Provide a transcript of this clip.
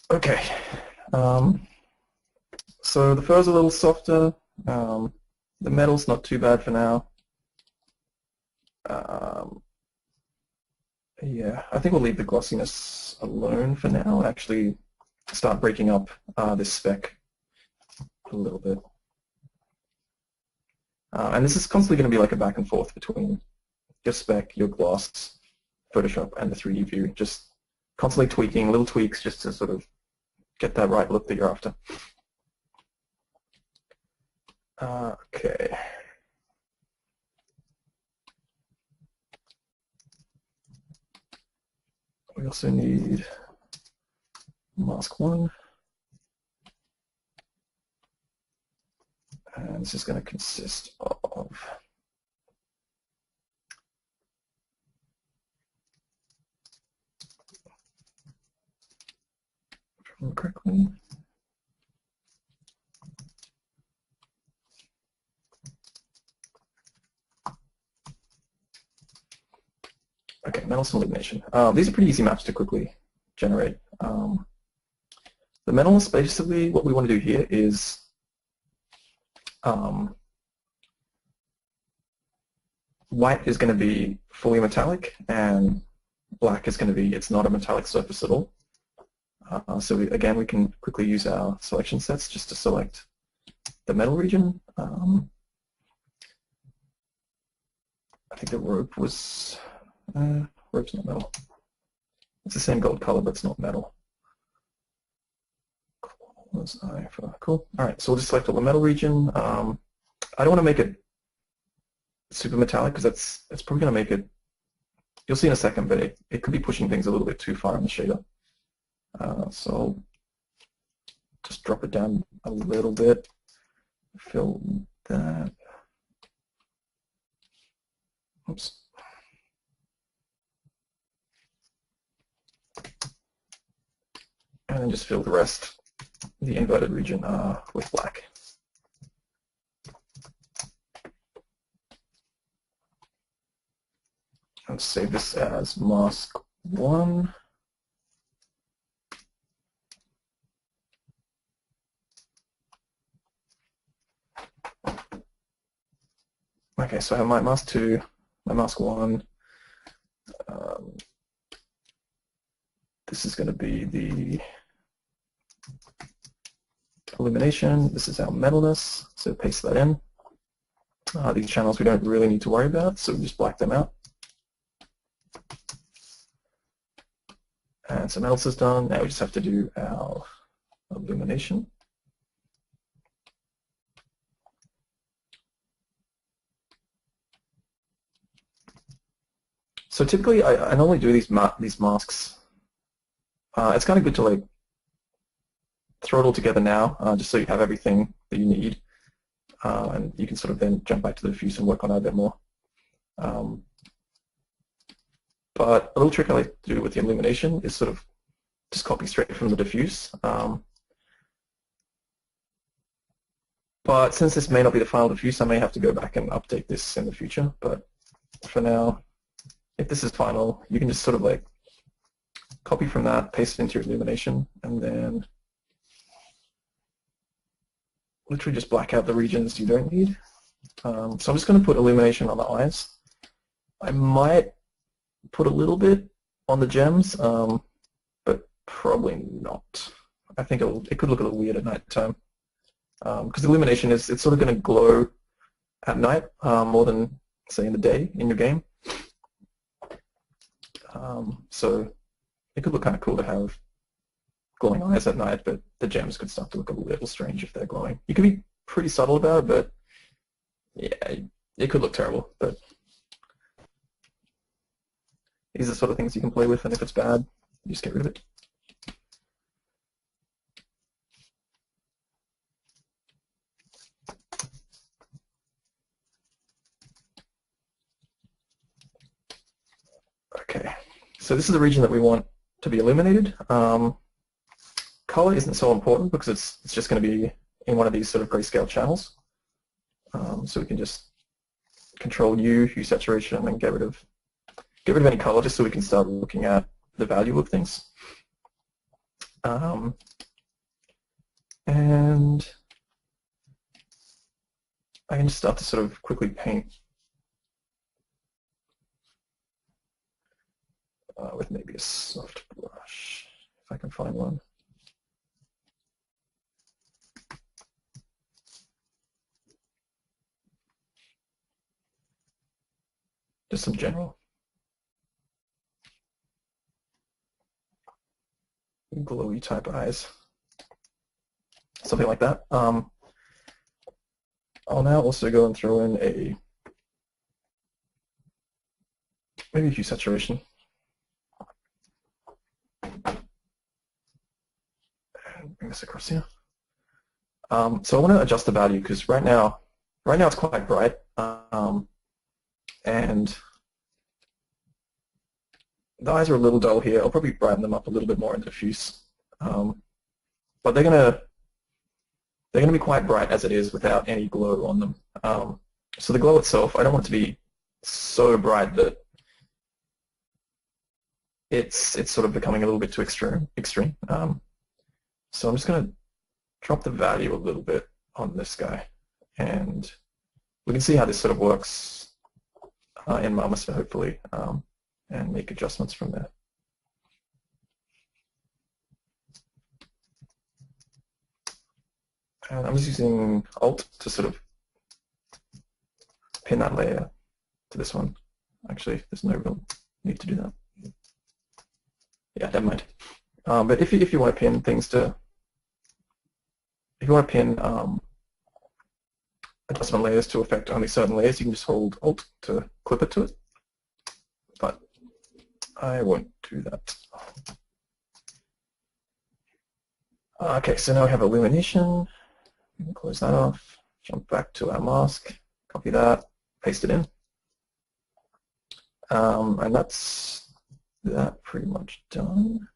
Okay, um, so the fur's a little softer. The metal's not too bad for now. Um, yeah, I think we'll leave the glossiness alone for now. Actually, start breaking up this spec a little bit. And this is constantly going to be like a back and forth between your spec, your gloss, Photoshop, and the 3D view. Just constantly tweaking, little tweaks just to sort of get that right look that you're after. Okay. We also need mask 1. And this is going to consist of correctly. Okay, metal illumination. These are pretty easy maps to quickly generate. The metals, basically, what we want to do here is white is going to be fully metallic, and black is going to be, it's not a metallic surface at all. So again, we can quickly use our selection sets just to select the metal region. I think the rope was, rope's not metal. It's the same gold color, but it's not metal. Cool. All right, so we'll just select all the metal region. I don't want to make it super metallic because that's probably going to make it, you'll see in a second, but it could be pushing things a little bit too far in the shader. So I'll just drop it down a little bit, fill that. Oops. And then just fill the rest, the inverted region, with black. I'll save this as mask 1. Okay, so I have my mask 2, my mask 1. This is going to be the illumination. This is our metalness, so paste that in. These channels we don't really need to worry about, so we just black them out. And so metals is done. Now we just have to do our illumination. So typically, I normally do these masks. It's kind of good to like throw it all together now, just so you have everything that you need, and you can sort of then jump back to the diffuse and work on it a bit more. But a little trick I like to do with the illumination is sort of just copy straight from the diffuse. But since this may not be the final diffuse, I may have to go back and update this in the future. But for now, if this is final, you can just sort of like copy from that, paste it into your illumination, and then literally just black out the regions you don't need. So I'm just going to put illumination on the eyes. I might put a little bit on the gems, but probably not. I think it could look a little weird at night time. Because illumination it's sort of going to glow at night more than, say, in the day in your game. So it could look kind of cool to have glowing eyes at night, but the gems could start to look a little strange if they're glowing. You can be pretty subtle about it, but yeah, it could look terrible. But these are the sort of things you can play with, and if it's bad, you just get rid of it. Okay, so this is the region that we want to be illuminated. Color isn't so important because it's just going to be in one of these sort of grayscale channels. So we can just Control U, hue saturation, and get rid of any color just so we can start looking at the value of things. And I can just start to sort of quickly paint with maybe a soft brush, if I can find one. Just some general glowy type eyes, something like that. I'll now also go and throw in maybe a hue saturation. And bring this across here. So I want to adjust the value because right now it's quite bright, and the eyes are a little dull here. I'll probably brighten them up a little bit more in diffuse, but they're gonna be quite bright as it is without any glow on them. So the glow itself, I don't want it to be so bright that it's sort of becoming a little bit too extreme. So I'm just going to drop the value a little bit on this guy, and we can see how this sort of works in Marmoset, hopefully, and make adjustments from there. And I'm just using Alt to sort of pin that layer to this one. Actually, there's no real need to do that. Yeah, never mind. But if you want to pin things to, if you want to pin adjustment layers to affect only certain layers, you can just hold Alt to clip it to it. But I won't do that. Okay, so now we have illumination. We can close that off. Jump back to our mask. Copy that. Paste it in. And that's that pretty much done.